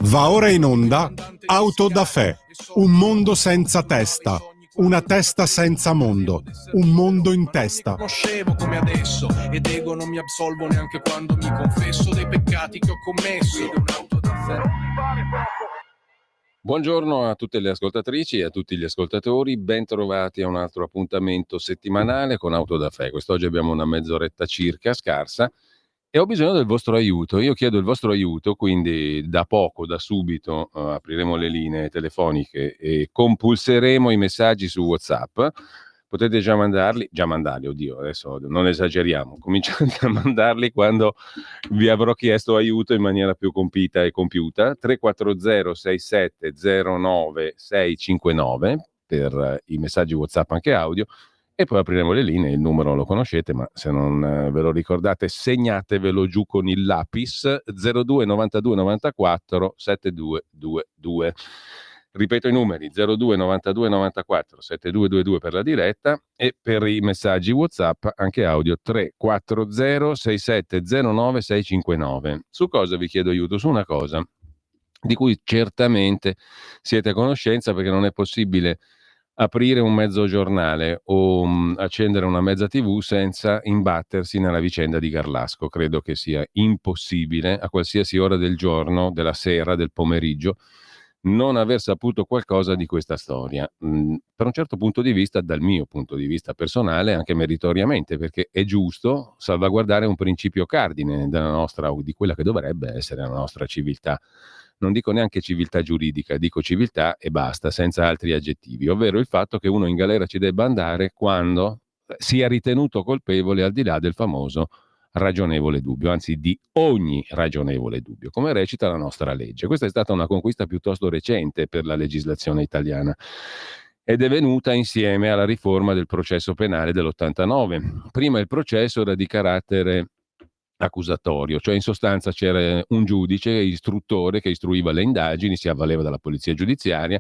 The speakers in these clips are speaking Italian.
Va ora in onda Auto da Fè, un mondo senza testa, una testa senza mondo, un mondo in testa. Conoscevo come adesso ed ego non mi absolvo neanche quando mi confesso dei peccati che ho commesso. Un'auto da Fè. Buongiorno a tutte le ascoltatrici e a tutti gli ascoltatori, ben trovati a un altro appuntamento settimanale con Auto da Fè. Quest'oggi abbiamo una mezz'oretta circa, scarsa, e ho bisogno del vostro aiuto. Io chiedo il vostro aiuto, quindi da poco, da subito, apriremo le linee telefoniche e compulseremo i messaggi su WhatsApp. Potete già mandarli, oddio, adesso non esageriamo, cominciate a mandarli quando vi avrò chiesto aiuto in maniera più compita e compiuta. 340 6709 659 per i messaggi WhatsApp anche audio. E poi apriremo le linee, il numero lo conoscete, ma se non ve lo ricordate segnatevelo giù con il lapis 02 92 94 7222. Ripeto i numeri 02 92 94 7222 per la diretta e per i messaggi WhatsApp anche audio 340 6709 659. Su cosa vi chiedo aiuto? Su una cosa di cui certamente siete a conoscenza, perché non è possibile aprire un mezzo giornale o accendere una mezza TV senza imbattersi nella vicenda di Garlasco. Credo che sia impossibile a qualsiasi ora del giorno, della sera, del pomeriggio, non aver saputo qualcosa di questa storia. Per un certo punto di vista, dal mio punto di vista personale, anche meritoriamente, perché è giusto salvaguardare un principio cardine della nostra, di quella che dovrebbe essere la nostra civiltà. Non dico neanche civiltà giuridica, dico civiltà e basta, senza altri aggettivi, ovvero il fatto che uno in galera ci debba andare quando sia ritenuto colpevole al di là del famoso ragionevole dubbio, anzi di ogni ragionevole dubbio, come recita la nostra legge. Questa è stata una conquista piuttosto recente per la legislazione italiana ed è venuta insieme alla riforma del processo penale dell'89. Prima il processo era di carattere accusatorio, cioè in sostanza c'era un giudice istruttore che istruiva le indagini, si avvaleva della polizia giudiziaria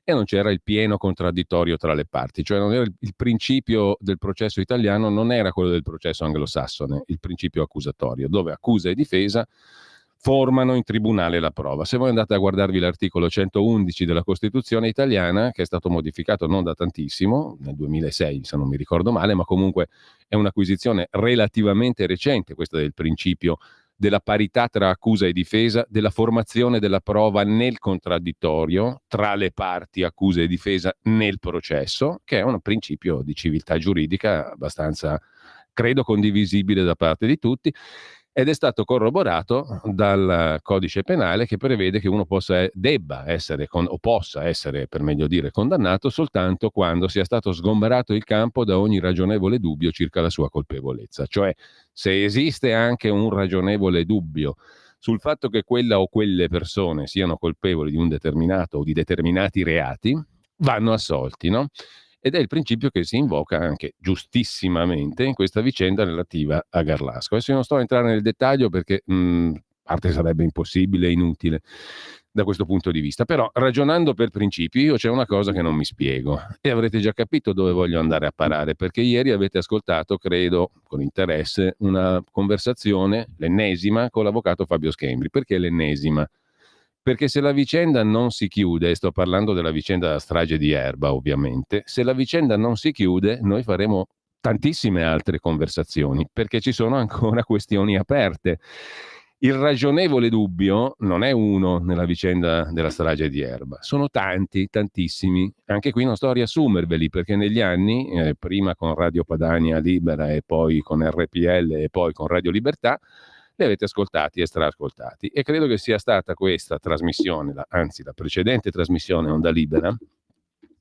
e non c'era il pieno contraddittorio tra le parti, cioè non era il principio del processo italiano non era quello del processo anglosassone, il principio accusatorio, dove accusa e difesa formano in tribunale la prova. Se voi andate a guardarvi l'articolo 111 della Costituzione italiana, che è stato modificato non da tantissimo, nel 2006 se non mi ricordo male, ma comunque è un'acquisizione relativamente recente, questa del principio della parità tra accusa e difesa, della formazione della prova nel contraddittorio tra le parti accusa e difesa nel processo, che è un principio di civiltà giuridica abbastanza, credo, condivisibile da parte di tutti. Ed è stato corroborato dal codice penale che prevede che uno debba essere o possa essere, per meglio dire, condannato soltanto quando sia stato sgomberato il campo da ogni ragionevole dubbio circa la sua colpevolezza. Cioè, se esiste anche un ragionevole dubbio sul fatto che quella o quelle persone siano colpevoli di un determinato o di determinati reati, vanno assolti, no? Ed è il principio che si invoca anche giustissimamente in questa vicenda relativa a Garlasco. Adesso io non sto a entrare nel dettaglio perché a parte sarebbe impossibile e inutile da questo punto di vista, però ragionando per principi io c'è una cosa che non mi spiego e avrete già capito dove voglio andare a parare, perché ieri avete ascoltato, credo con interesse, una conversazione, l'ennesima, con l'avvocato Fabio Schembri. Perché l'ennesima? Perché se la vicenda non si chiude, e sto parlando della vicenda della strage di Erba ovviamente, se la vicenda non si chiude noi faremo tantissime altre conversazioni, perché ci sono ancora questioni aperte. Il ragionevole dubbio non è uno nella vicenda della strage di Erba, sono tanti, tantissimi. Anche qui non sto a riassumerveli, perché negli anni, prima con Radio Padania Libera e poi con RPL e poi con Radio Libertà, li avete ascoltati e straascoltati, e credo che sia stata questa trasmissione, anzi la precedente trasmissione Onda Libera,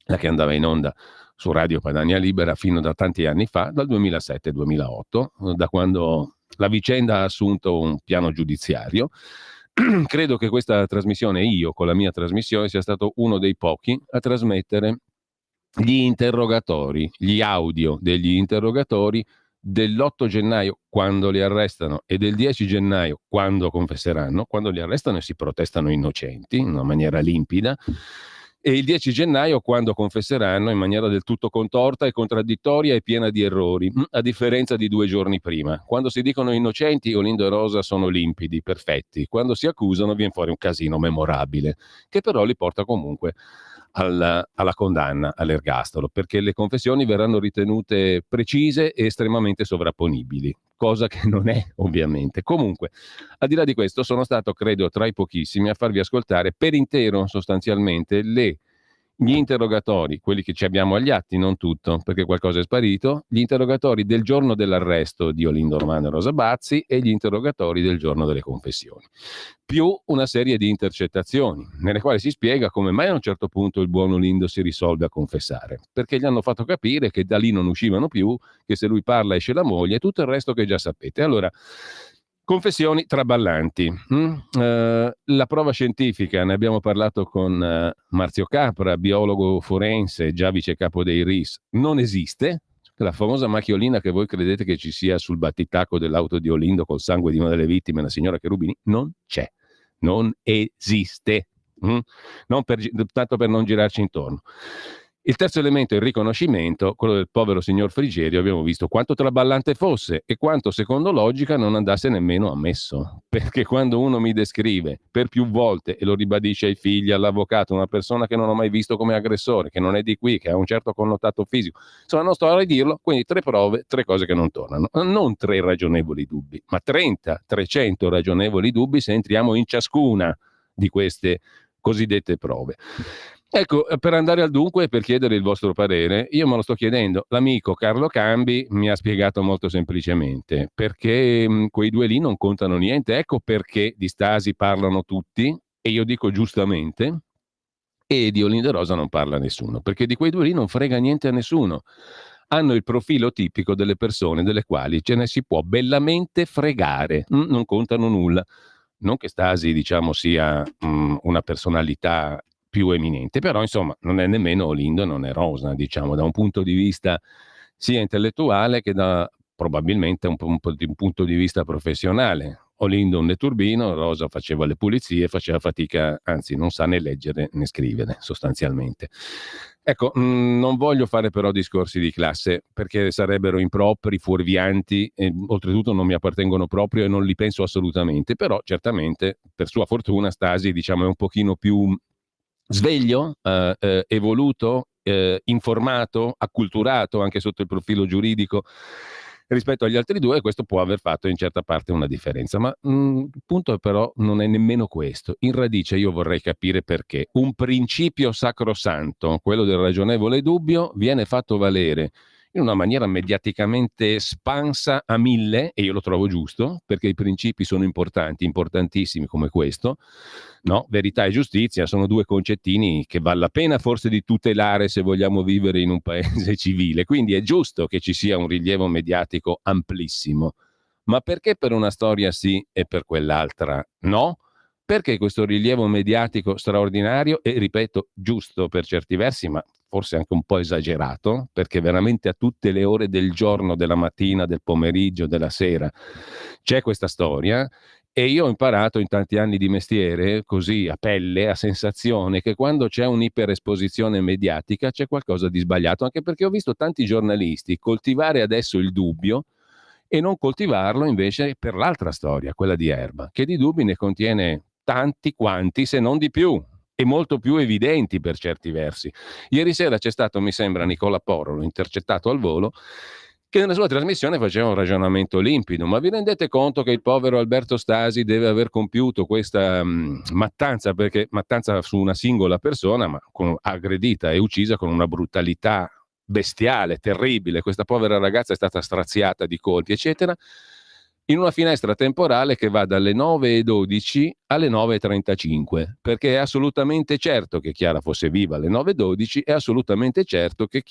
la che andava in onda su Radio Padania Libera fino da tanti anni fa, dal 2007-2008, da quando la vicenda ha assunto un piano giudiziario. Credo che questa trasmissione, io con la mia trasmissione, sia stato uno dei pochi a trasmettere gli interrogatori, gli audio degli interrogatori dell'8 gennaio quando li arrestano e del 10 gennaio quando confesseranno, quando li arrestano e si protestano innocenti in una maniera limpida, e il 10 gennaio quando confesseranno in maniera del tutto contorta e contraddittoria e piena di errori, a differenza di 2 giorni prima. Quando si dicono innocenti, Olindo e Rosa sono limpidi, perfetti. Quando si accusano viene fuori un casino memorabile, che però li porta comunque alla condanna, all'ergastolo, perché le confessioni verranno ritenute precise e estremamente sovrapponibili, cosa che non è ovviamente. Comunque, al di là di questo, sono stato, credo, tra i pochissimi a farvi ascoltare per intero sostanzialmente gli interrogatori, quelli che ci abbiamo agli atti, non tutto, perché qualcosa è sparito, gli interrogatori del giorno dell'arresto di Olindo Romano e Rosa Bazzi e gli interrogatori del giorno delle confessioni, più una serie di intercettazioni, nelle quali si spiega come mai a un certo punto il buon Olindo si risolve a confessare, perché gli hanno fatto capire che da lì non uscivano più, che se lui parla esce la moglie e tutto il resto che già sapete. Allora, confessioni traballanti. La prova scientifica, ne abbiamo parlato con Marzio Capra, biologo forense, già vice capo dei RIS, non esiste. La famosa macchiolina che voi credete che ci sia sul battitacco dell'auto di Olindo col sangue di una delle vittime, la signora Cherubini, non c'è, non esiste. Tanto per non girarci intorno. Il terzo elemento è il riconoscimento, quello del povero signor Frigerio. Abbiamo visto quanto traballante fosse e quanto secondo logica non andasse nemmeno ammesso, perché quando uno mi descrive per più volte e lo ribadisce ai figli, all'avvocato, una persona che non ho mai visto come aggressore, che non è di qui, che ha un certo connotato fisico, insomma non sto a ridirlo, quindi 3 prove, 3 cose che non tornano, non 3 ragionevoli dubbi, ma 30, 300 ragionevoli dubbi se entriamo in ciascuna di queste cosiddette prove. Ecco, per andare al dunque e per chiedere il vostro parere, io me lo sto chiedendo. L'amico Carlo Cambi mi ha spiegato molto semplicemente perché quei 2 lì non contano niente. Ecco perché di Stasi parlano tutti, e io dico giustamente, e di Olindo e Rosa non parla nessuno, perché di quei 2 lì non frega niente a nessuno. Hanno il profilo tipico delle persone delle quali ce ne si può bellamente fregare, non contano nulla. Non che Stasi, diciamo, sia una personalità più eminente, però insomma non è nemmeno Olindo e non è Rosa, diciamo, da un punto di vista sia intellettuale che da probabilmente un punto di vista professionale. Olindo un netturbino, Rosa faceva le pulizie, faceva fatica, anzi non sa né leggere né scrivere sostanzialmente. Ecco, non voglio fare però discorsi di classe perché sarebbero impropri, fuorvianti e oltretutto non mi appartengono proprio e non li penso assolutamente, però certamente per sua fortuna Stasi, diciamo, è un pochino più sveglio, evoluto, informato, acculturato anche sotto il profilo giuridico rispetto agli altri 2, e questo può aver fatto in certa parte una differenza. Ma il punto però non è nemmeno questo. In radice io vorrei capire perché un principio sacrosanto, quello del ragionevole dubbio, viene fatto valere in una maniera mediaticamente spansa a 1000, e io lo trovo giusto, perché i principi sono importanti, importantissimi come questo, no? Verità e giustizia sono 2 concettini che vale la pena forse di tutelare se vogliamo vivere in un paese civile, quindi è giusto che ci sia un rilievo mediatico amplissimo, ma perché per una storia sì e per quell'altra no? Perché questo rilievo mediatico straordinario e, ripeto, giusto per certi versi, ma forse anche un po' esagerato, perché veramente a tutte le ore del giorno, della mattina, del pomeriggio, della sera, c'è questa storia, e io ho imparato in tanti anni di mestiere, così a pelle, a sensazione, che quando c'è un'iperesposizione mediatica c'è qualcosa di sbagliato, anche perché ho visto tanti giornalisti coltivare adesso il dubbio e non coltivarlo invece per l'altra storia, quella di Erba, che di dubbi ne contiene tanti quanti, se non di più, e molto più evidenti per certi versi. Ieri sera c'è stato, mi sembra, Nicola Porro, l'ho intercettato al volo, che nella sua trasmissione faceva un ragionamento limpido. Ma vi rendete conto che il povero Alberto Stasi deve aver compiuto questa mattanza, perché mattanza su una singola persona, ma aggredita e uccisa con una brutalità bestiale, terribile. Questa povera ragazza è stata straziata di colpi, eccetera, in una finestra temporale che va dalle 9:12 alle 9:35, perché è assolutamente certo che Chiara fosse viva alle 9:12, è assolutamente certo che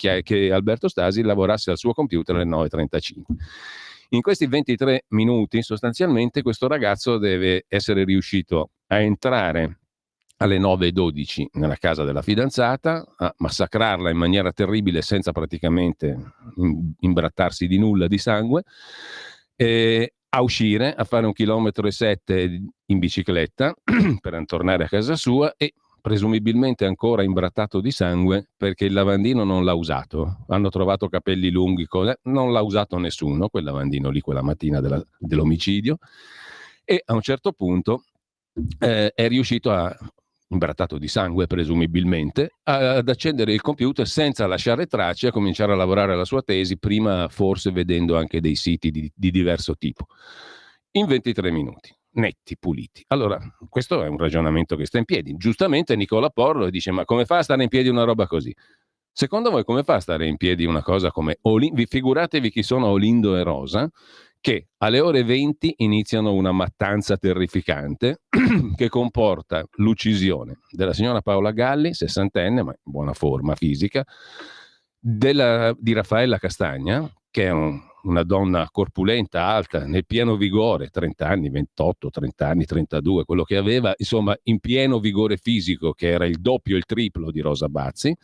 Alberto Stasi lavorasse al suo computer alle 9:35. In questi 23 minuti sostanzialmente questo ragazzo deve essere riuscito a entrare alle 9:12 nella casa della fidanzata, a massacrarla in maniera terribile senza praticamente imbrattarsi di nulla di sangue, a uscire, a fare 1,7 km in bicicletta per tornare a casa sua, e presumibilmente ancora imbrattato di sangue perché il lavandino non l'ha usato. Hanno trovato capelli lunghi, non l'ha usato nessuno, quel lavandino lì quella mattina dell'omicidio, e a un certo punto è riuscito imbrattato di sangue presumibilmente, ad accendere il computer senza lasciare tracce e a cominciare a lavorare alla sua tesi, prima forse vedendo anche dei siti di diverso tipo, in 23 minuti, netti, puliti. Allora, questo è un ragionamento che sta in piedi. Giustamente Nicola Porro dice, ma come fa a stare in piedi una roba così? Secondo voi come fa a stare in piedi una cosa come vi figuratevi chi sono Olindo e Rosa, che alle ore 20 iniziano una mattanza terrificante che comporta l'uccisione della signora Paola Galli, 60enne, ma in buona forma fisica, di Raffaella Castagna, che è una donna corpulenta, alta, nel pieno vigore, 30 anni, 28, 30 anni, 32, quello che aveva, insomma, in pieno vigore fisico, che era il doppio, il triplo di Rosa Bazzi,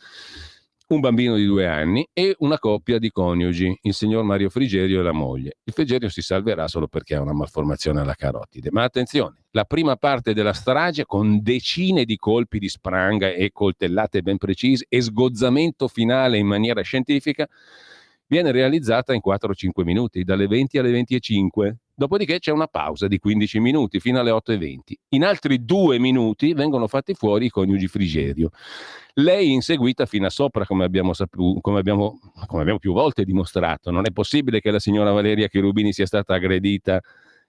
un bambino di 2 anni e una coppia di coniugi, il signor Mario Frigerio e la moglie. Il Frigerio si salverà solo perché ha una malformazione alla carotide. Ma attenzione, la prima parte della strage, con decine di colpi di spranga e coltellate ben precise e sgozzamento finale in maniera scientifica, viene realizzata in 4-5 minuti, dalle 20 alle 25. Dopodiché c'è una pausa di 15 minuti fino alle 8:20. In altri 2 minuti vengono fatti fuori i coniugi Frigerio. Lei inseguita fino a sopra, come abbiamo più volte dimostrato. Non è possibile che la signora Valeria Cherubini sia stata aggredita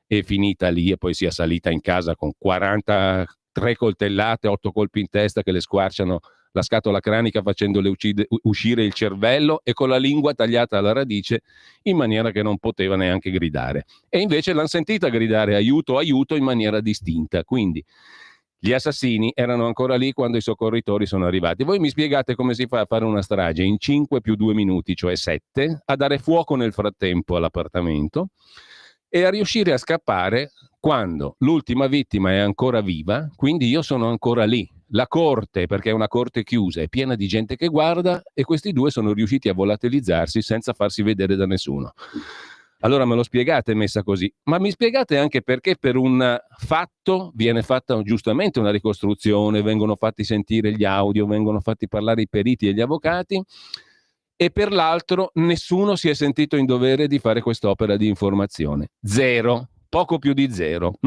e finita lì e poi sia salita in casa con 43 coltellate, 8 colpi in testa che le squarciano la scatola cranica facendole uscire il cervello e con la lingua tagliata alla radice in maniera che non poteva neanche gridare. E invece l'hanno sentita gridare aiuto, aiuto in maniera distinta. Quindi gli assassini erano ancora lì quando i soccorritori sono arrivati. Voi mi spiegate come si fa a fare una strage in 5 più 2 minuti, cioè 7, a dare fuoco nel frattempo all'appartamento e a riuscire a scappare quando l'ultima vittima è ancora viva, quindi io sono ancora lì. La corte, perché è una corte chiusa, è piena di gente che guarda e questi due sono riusciti a volatilizzarsi senza farsi vedere da nessuno. Allora me lo spiegate messa così? Ma mi spiegate anche perché per un fatto viene fatta giustamente una ricostruzione, vengono fatti sentire gli audio, vengono fatti parlare i periti e gli avvocati, e per l'altro nessuno si è sentito in dovere di fare quest'opera di informazione. Zero, poco più di zero.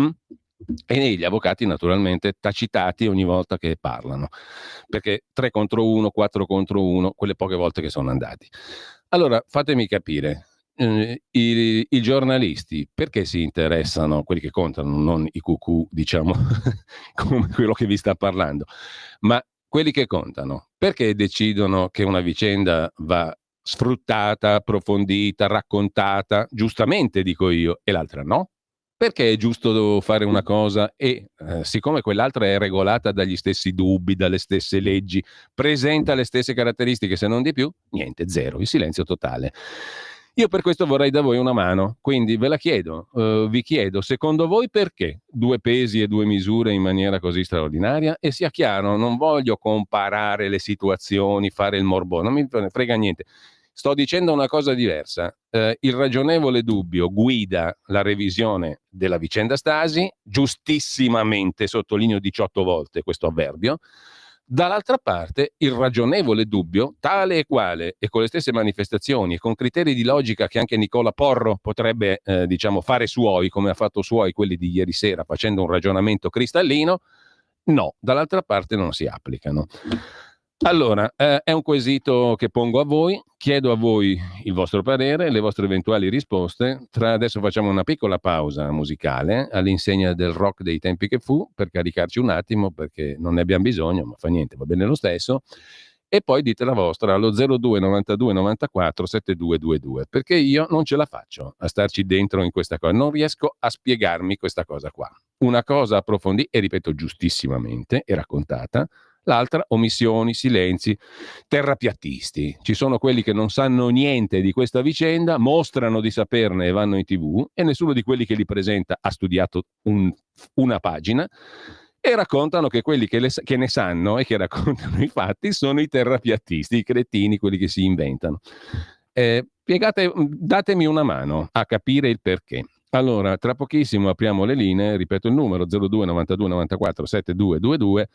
E gli avvocati naturalmente tacitati ogni volta che parlano, perché 3 contro 1, 4 contro 1, quelle poche volte che sono andati. Allora fatemi capire, i giornalisti perché si interessano, quelli che contano, non i cucù, diciamo, come quello che vi sta parlando, ma quelli che contano, perché decidono che una vicenda va sfruttata, approfondita, raccontata, giustamente dico io, e l'altra no? Perché è giusto fare una cosa e siccome quell'altra è regolata dagli stessi dubbi, dalle stesse leggi, presenta le stesse caratteristiche se non di più, niente, zero, il silenzio totale. Io per questo vorrei da voi una mano, quindi ve la chiedo, vi chiedo, secondo voi perché 2 pesi e 2 misure in maniera così straordinaria? E sia chiaro, non voglio comparare le situazioni, fare il morbo, non mi frega niente. Sto dicendo una cosa diversa. Il ragionevole dubbio guida la revisione della vicenda Stasi, giustissimamente, sottolineo 18 volte questo avverbio. Dall'altra parte, il ragionevole dubbio, tale e quale, e con le stesse manifestazioni e con criteri di logica che anche Nicola Porro potrebbe fare suoi, come ha fatto suoi quelli di ieri sera, facendo un ragionamento cristallino, no, dall'altra parte non si applicano. Allora, è un quesito che pongo a voi, chiedo a voi il vostro parere, le vostre eventuali risposte. Adesso facciamo una piccola pausa musicale all'insegna del rock dei tempi che fu, per caricarci un attimo, perché non ne abbiamo bisogno, ma fa niente, va bene lo stesso. E poi dite la vostra allo 02 92 94 7222, perché io non ce la faccio a starci dentro in questa cosa, non riesco a spiegarmi questa cosa qua. Una cosa approfondita, e ripeto giustissimamente, e raccontata, l'altra omissioni, silenzi, terrapiattisti. Ci sono quelli che non sanno niente di questa vicenda, mostrano di saperne e vanno in TV, e nessuno di quelli che li presenta ha studiato una pagina, e raccontano che quelli che ne sanno e che raccontano i fatti sono i terrapiattisti, i cretini, quelli che si inventano. Datemi una mano a capire il perché. Allora, tra pochissimo apriamo le linee, ripeto il numero 02 92 94 7222,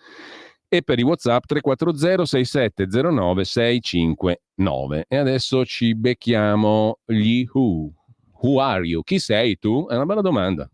e per i WhatsApp 340 6709 659. E adesso ci becchiamo gli Who. Who are you? Chi sei tu? È una bella domanda.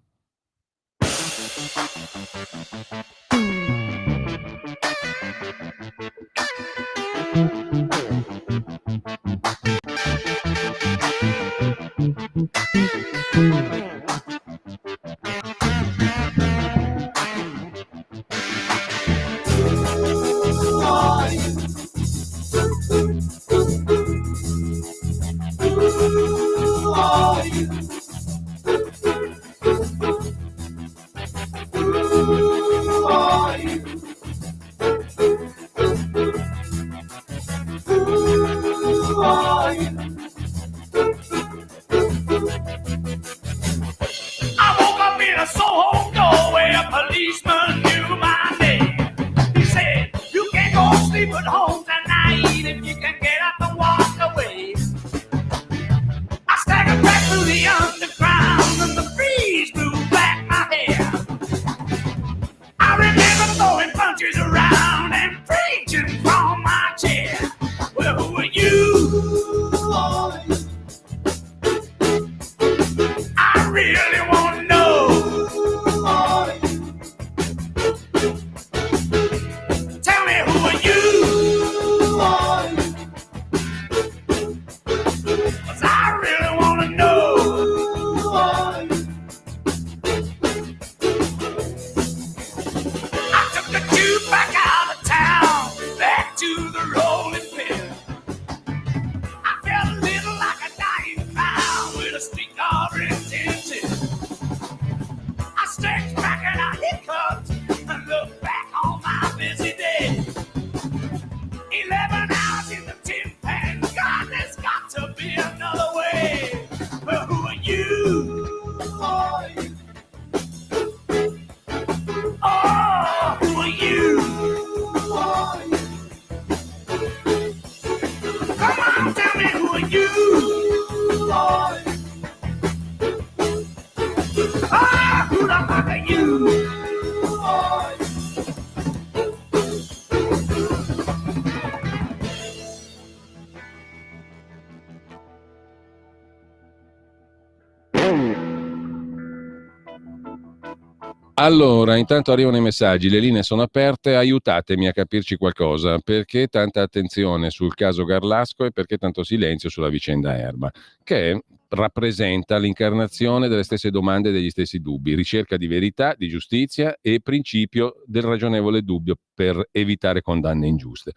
Allora, intanto arrivano i messaggi, le linee sono aperte, aiutatemi a capirci qualcosa. Perché tanta attenzione sul caso Garlasco e perché tanto silenzio sulla vicenda Erba, che rappresenta l'incarnazione delle stesse domande e degli stessi dubbi, ricerca di verità, di giustizia e principio del ragionevole dubbio per evitare condanne ingiuste.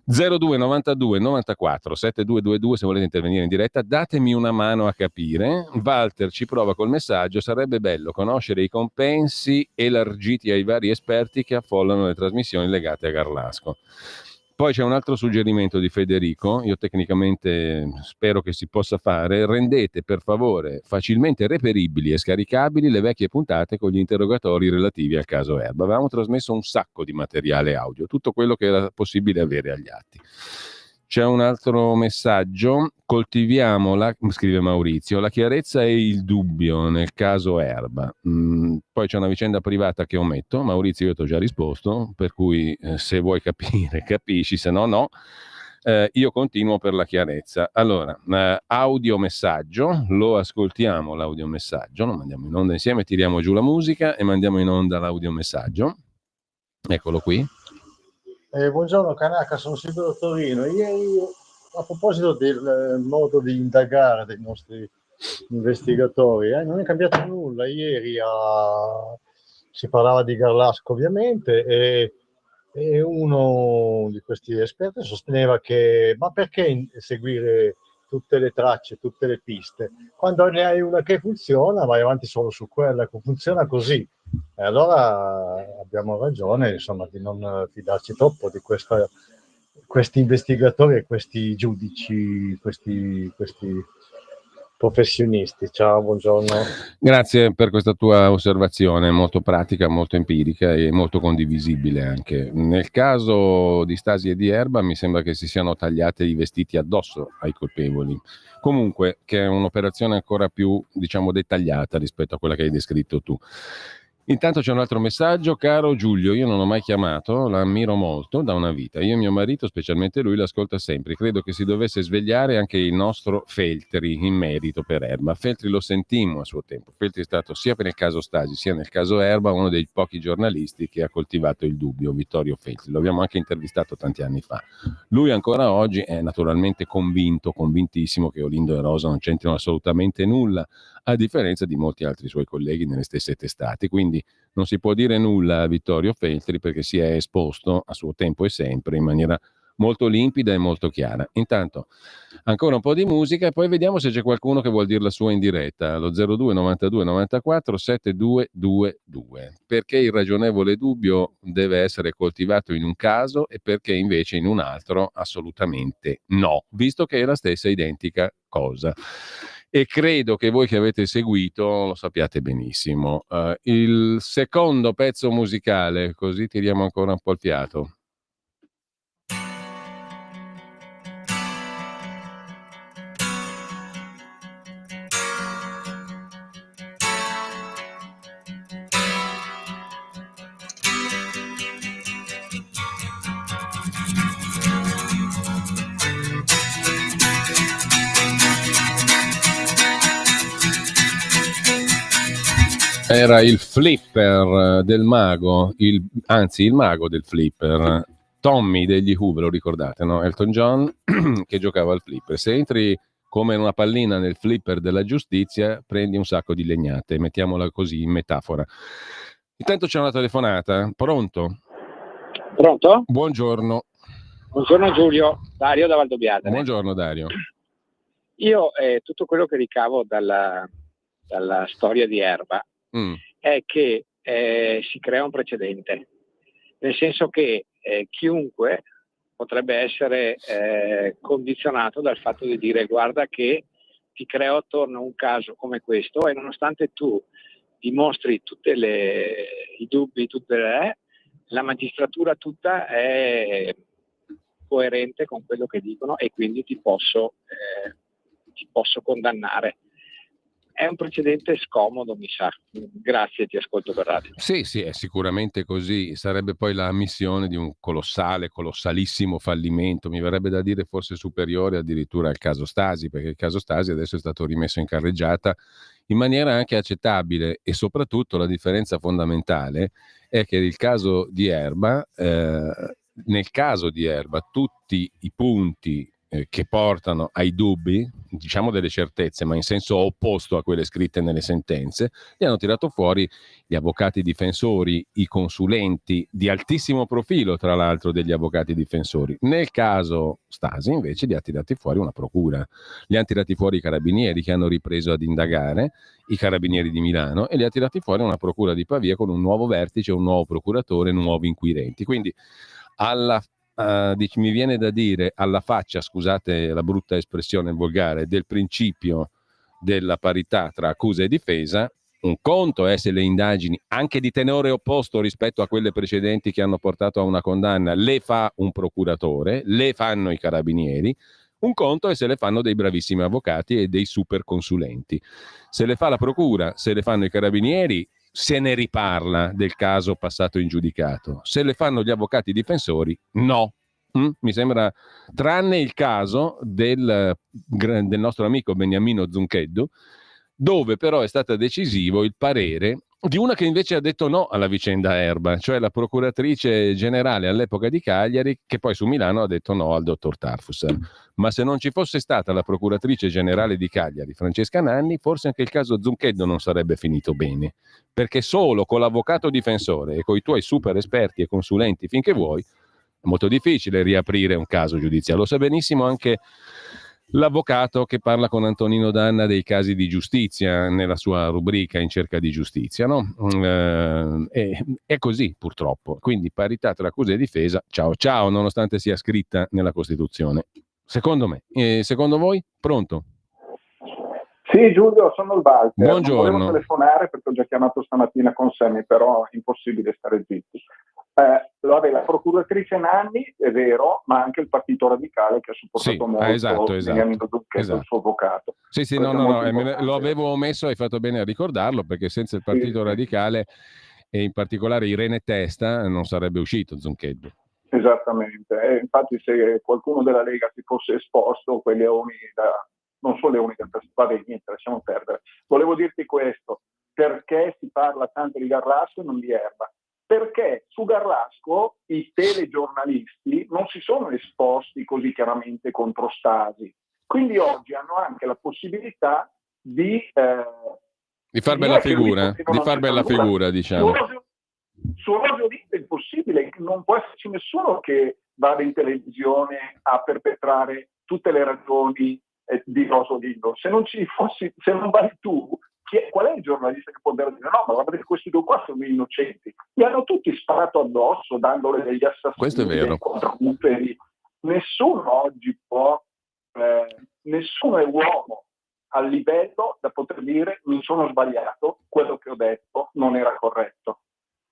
02 92 94 7222 se volete intervenire in diretta, datemi una mano a capire. Walter ci prova col messaggio: sarebbe bello conoscere i compensi elargiti ai vari esperti che affollano le trasmissioni legate a Garlasco. Poi c'è un altro suggerimento di Federico, io tecnicamente spero che si possa fare: rendete per favore facilmente reperibili e scaricabili le vecchie puntate con gli interrogatori relativi al caso Erba. Avevamo trasmesso un sacco di materiale audio, tutto quello che era possibile avere agli atti. C'è un altro messaggio: coltiviamo scrive Maurizio, la chiarezza e il dubbio nel caso Erba. Poi c'è una vicenda privata che ometto. Maurizio, io ti ho già risposto, per cui se vuoi capire capisci, se no no. Io continuo per la chiarezza. Allora, audiomessaggio, lo ascoltiamo l'audiomessaggio, lo mandiamo in onda insieme, tiriamo giù la musica e mandiamo in onda l'audiomessaggio. Eccolo qui. Buongiorno Kanaka, sono Silvio da Torino. Ieri, a proposito del modo di indagare dei nostri investigatori, non è cambiato nulla. Ieri si parlava di Garlasco ovviamente e uno di questi esperti sosteneva che ma perché seguire tutte le tracce, tutte le piste? Quando ne hai una che funziona vai avanti solo su quella, che funziona così. E allora abbiamo ragione, insomma, di non fidarci troppo di questi investigatori e questi giudici, questi professionisti. Ciao, buongiorno. Grazie per questa tua osservazione, molto pratica, molto empirica e molto condivisibile anche. Nel caso di Stasi e di Erba mi sembra che si siano tagliate i vestiti addosso ai colpevoli. Comunque, che è un'operazione ancora più, diciamo, dettagliata rispetto a quella che hai descritto tu. Intanto c'è un altro messaggio: caro Giulio, io non ho mai chiamato, la ammiro molto da una vita. Io e mio marito, specialmente lui, l'ascolta sempre. Credo che si dovesse svegliare anche il nostro Feltri in merito per Erba. Feltri lo sentimmo a suo tempo. Feltri è stato sia per il caso Stasi sia nel caso Erba uno dei pochi giornalisti che ha coltivato il dubbio, Vittorio Feltri. Lo abbiamo anche intervistato tanti anni fa. Lui ancora oggi è naturalmente convintissimo che Olindo e Rosa non c'entrino assolutamente nulla, a differenza di molti altri suoi colleghi nelle stesse testate. Quindi non si può dire nulla a Vittorio Feltri perché si è esposto a suo tempo e sempre in maniera molto limpida e molto chiara. Intanto ancora un po' di musica e poi vediamo se c'è qualcuno che vuol dire la sua in diretta allo 02 92 94 7222. Perché il ragionevole dubbio deve essere coltivato in un caso e perché invece in un altro assolutamente no, visto che è la stessa identica cosa. E credo che voi che avete seguito lo sappiate benissimo. Il secondo pezzo musicale, così tiriamo ancora un po' il fiato. Era il flipper del mago, anzi il mago del flipper, Tommy degli Who, ve lo ricordate, no? Elton John che giocava al flipper. Se entri come una pallina nel flipper della giustizia, prendi un sacco di legnate, mettiamola così in metafora. Intanto c'è una telefonata, pronto? Pronto? Buongiorno. Buongiorno Giulio, Dario da Valdobbiadene. Buongiorno Dario. Io tutto quello che ricavo dalla storia di Erba è che si crea un precedente, nel senso che chiunque potrebbe essere condizionato dal fatto di dire guarda che ti creo attorno a un caso come questo e nonostante tu dimostri tutti i dubbi, la magistratura tutta è coerente con quello che dicono e quindi ti posso condannare. È un precedente scomodo, mi sa. Grazie, ti ascolto per radio. Sì, è sicuramente così. Sarebbe poi la ammissione di un colossalissimo fallimento. Mi verrebbe da dire forse superiore addirittura al caso Stasi, perché il caso Stasi adesso è stato rimesso in carreggiata in maniera anche accettabile e soprattutto la differenza fondamentale è che il caso di Erba, nel caso di Erba, tutti i punti che portano ai dubbi, diciamo delle certezze, ma in senso opposto a quelle scritte nelle sentenze, li hanno tirato fuori gli avvocati difensori, i consulenti di altissimo profilo, tra l'altro, degli avvocati difensori. Nel caso Stasi, invece, li ha tirati fuori una procura. Li hanno tirati fuori i carabinieri che hanno ripreso ad indagare, i carabinieri di Milano, e li ha tirati fuori una procura di Pavia con un nuovo vertice, un nuovo procuratore, nuovi inquirenti. Quindi mi viene da dire alla faccia, scusate la brutta espressione volgare, del principio della parità tra accusa e difesa. Un conto è se le indagini, anche di tenore opposto rispetto a quelle precedenti che hanno portato a una condanna, le fa un procuratore, le fanno i carabinieri. Un conto è se le fanno dei bravissimi avvocati e dei super consulenti. Se le fa la procura, se le fanno i carabinieri, se ne riparla del caso passato in giudicato. Se le fanno gli avvocati difensori, no. Mi sembra, tranne il caso del nostro amico Beniamino Zuncheddu, dove però è stato decisivo il parere di una che invece ha detto no alla vicenda Erba, cioè la procuratrice generale all'epoca di Cagliari, che poi su Milano ha detto no al dottor Tarfusser. Ma se non ci fosse stata la procuratrice generale di Cagliari, Francesca Nanni, forse anche il caso Zuncheddu non sarebbe finito bene, perché solo con l'avvocato difensore e con i tuoi super esperti e consulenti finché vuoi è molto difficile riaprire un caso giudiziario. Lo sa benissimo anche l'avvocato che parla con Antonino Danna dei casi di giustizia nella sua rubrica In cerca di giustizia, no? È così purtroppo. Quindi parità tra accusa e difesa, ciao, nonostante sia scritta nella Costituzione. Secondo me. Secondo voi? Pronto? Sì, Giulio, sono il Walter. Buongiorno. Non volevo telefonare perché ho già chiamato stamattina con Sammy, però è impossibile stare zitti. La procuratrice Nanni è vero, ma anche il Partito Radicale che ha supportato molto esatto. il suo avvocato. Sì, no, lo avevo omesso, hai fatto bene a ricordarlo, perché senza il Partito Radicale e in particolare Irene Testa non sarebbe uscito Zoncheddu. Esattamente, infatti se qualcuno della Lega si fosse esposto, quei leoni non sono leoni da vabbè, niente, lasciamo perdere. Volevo dirti questo, perché si parla tanto di Garrasco e non di Erba? Perché su Garrasco i telegiornalisti non si sono esposti così chiaramente contro Stasi, quindi oggi hanno anche la possibilità di far bella figura, diciamo. Su Rosio Linde è impossibile, non può esserci nessuno che vada in televisione a perpetrare tutte le ragioni di Rosio Lindo. Se non vai tu, qual è il giornalista che può andare a dire no, ma guarda che questi due qua sono innocenti? Li hanno tutti sparato addosso, dandole degli assassini. Questo è vero. Nessuno oggi nessuno è uomo al livello da poter dire mi sono sbagliato, quello che ho detto non era corretto.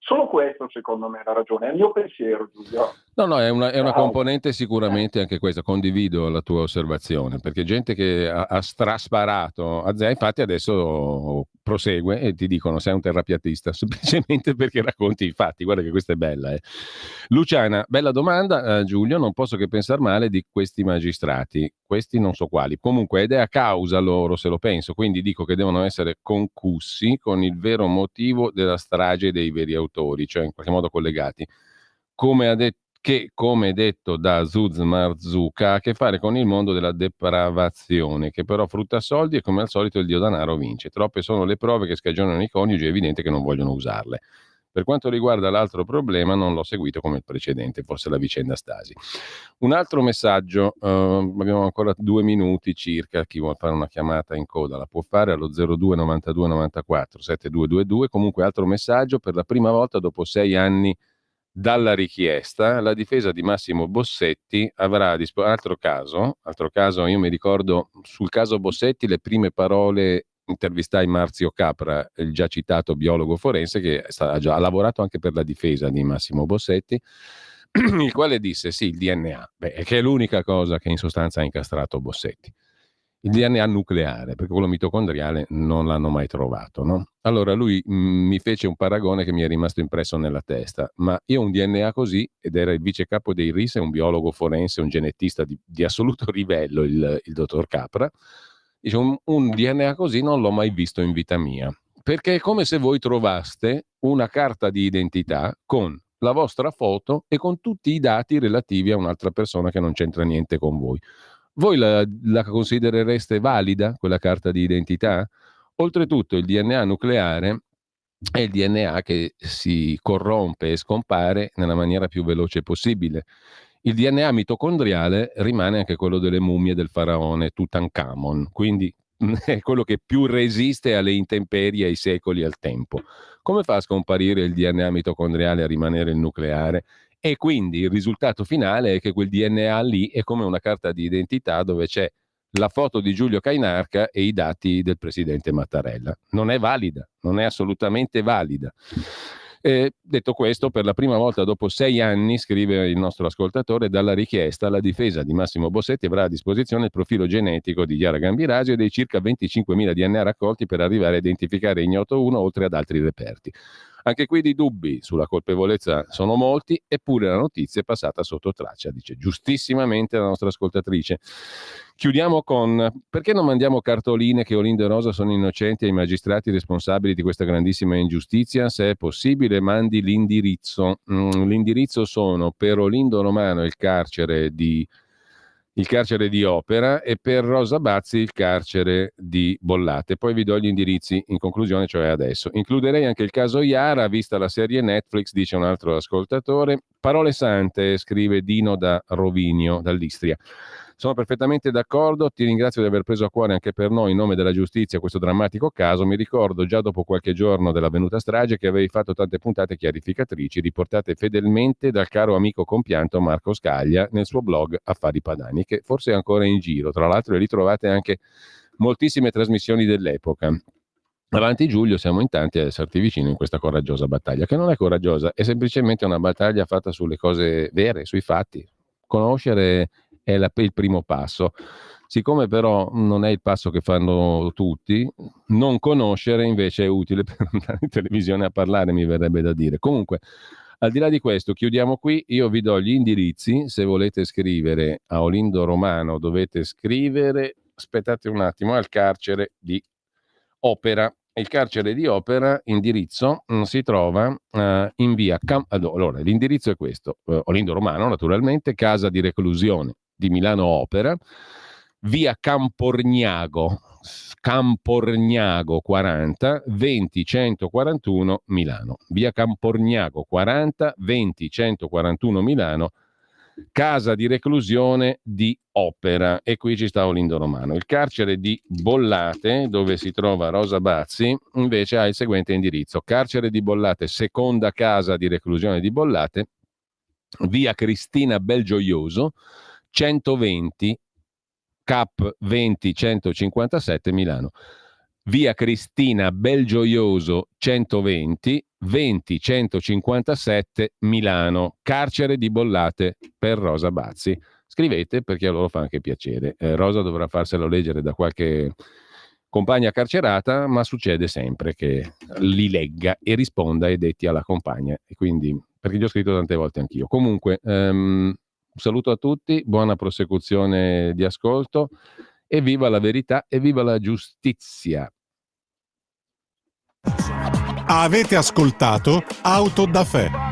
Solo questo secondo me è la ragione, è il mio pensiero, Giulio. No, è una componente sicuramente anche questa, condivido la tua osservazione, perché gente che ha strasparato a Zea, infatti adesso prosegue e ti dicono sei un terrapiattista, semplicemente perché racconti i fatti, guarda che questa è bella. Luciana, bella domanda Giulio, non posso che pensare male di questi magistrati, questi non so quali, comunque ed è a causa loro se lo penso, quindi dico che devono essere concussi con il vero motivo della strage dei veri autori, cioè in qualche modo collegati. Come detto da Zuz Marzuka, ha a che fare con il mondo della depravazione, che però frutta soldi e come al solito il dio danaro vince. Troppe sono le prove che scagionano i coniugi, è evidente che non vogliono usarle. Per quanto riguarda l'altro problema, non l'ho seguito come il precedente, forse la vicenda Stasi. Un altro messaggio, abbiamo ancora 2 minuti circa, chi vuole fare una chiamata in coda la può fare allo 02 92 94 7222, comunque altro messaggio, per la prima volta dopo 6 anni dalla richiesta, la difesa di Massimo Bossetti avrà altro caso, io mi ricordo sul caso Bossetti le prime parole, intervistai Marzio Capra, il già citato biologo forense che ha lavorato anche per la difesa di Massimo Bossetti, il quale disse sì, il DNA, che è l'unica cosa che in sostanza ha incastrato Bossetti. Il DNA nucleare, perché quello mitocondriale non l'hanno mai trovato, no? Allora lui mi fece un paragone che mi è rimasto impresso nella testa, ma io un DNA così, ed era il vice capo dei RIS, un biologo forense, un genetista di assoluto livello, il dottor Capra, dice un DNA così non l'ho mai visto in vita mia, perché è come se voi trovaste una carta di identità con la vostra foto e con tutti i dati relativi a un'altra persona che non c'entra niente con voi. Voi la considerereste valida, quella carta di identità? Oltretutto il DNA nucleare è il DNA che si corrompe e scompare nella maniera più veloce possibile. Il DNA mitocondriale rimane anche quello delle mummie del faraone Tutankhamon, quindi è quello che più resiste alle intemperie, ai secoli, al tempo. Come fa a scomparire il DNA mitocondriale e a rimanere il nucleare? E quindi il risultato finale è che quel DNA lì è come una carta di identità dove c'è la foto di Giulio Cainarca e i dati del presidente Mattarella. Non è valida, non è assolutamente valida. Detto questo, per la prima volta dopo 6 anni, scrive il nostro ascoltatore, dalla richiesta la difesa di Massimo Bossetti avrà a disposizione il profilo genetico di Chiara Gambirasio e dei circa 25.000 DNA raccolti per arrivare a identificare Ignoto 1 oltre ad altri reperti. Anche qui di dubbi sulla colpevolezza sono molti, eppure la notizia è passata sotto traccia, dice giustissimamente la nostra ascoltatrice. Chiudiamo con perché non mandiamo cartoline che Olindo e Rosa sono innocenti ai magistrati responsabili di questa grandissima ingiustizia? Se è possibile mandi l'indirizzo. L'indirizzo sono per Olindo Romano il carcere di Opera e per Rosa Bazzi il carcere di Bollate. Poi vi do gli indirizzi in conclusione, cioè adesso. Includerei anche il caso Iara, vista la serie Netflix, dice un altro ascoltatore. Parole sante, scrive Dino da Rovinio, dall'Istria. Sono perfettamente d'accordo, ti ringrazio di aver preso a cuore anche per noi in nome della giustizia questo drammatico caso. Mi ricordo già dopo qualche giorno dell'avvenuta strage che avevi fatto tante puntate chiarificatrici riportate fedelmente dal caro amico compianto Marco Scaglia nel suo blog Affari Padani, che forse è ancora in giro, tra l'altro ritrovate anche moltissime trasmissioni dell'epoca. Avanti Giulio, siamo in tanti a esserti vicino in questa coraggiosa battaglia, che non è coraggiosa, è semplicemente una battaglia fatta sulle cose vere, sui fatti. Conoscere è il primo passo. Siccome però non è il passo che fanno tutti, non conoscere invece è utile per andare in televisione a parlare, mi verrebbe da dire. Comunque, al di là di questo, chiudiamo qui. Io vi do gli indirizzi. Se volete scrivere a Olindo Romano dovete scrivere, aspettate un attimo, al carcere di Opera. Il carcere di Opera, indirizzo, si trova in via allora, l'indirizzo è questo, Olindo Romano naturalmente, casa di reclusione di Milano Opera, via Camporgnago 40 20 141 Milano. Via Camporgnago 40 20 141 Milano, casa di reclusione di Opera, e qui ci sta Olindo Romano. Il carcere di Bollate, dove si trova Rosa Bazzi, invece ha il seguente indirizzo: carcere di Bollate, seconda casa di reclusione di Bollate, via Cristina Belgioioso 120 Cap 20 157 Milano. Via Cristina Belgioioso 120 20 157 Milano, carcere di Bollate per Rosa Bazzi. Scrivete, perché a loro fa anche piacere. Rosa dovrà farselo leggere da qualche compagna carcerata, ma succede sempre che li legga e risponda ai detti alla compagna, e quindi, perché gli ho scritto tante volte anch'io. Comunque, un saluto a tutti, buona prosecuzione di ascolto, e viva la verità e viva la giustizia. Avete ascoltato Auto da Fè.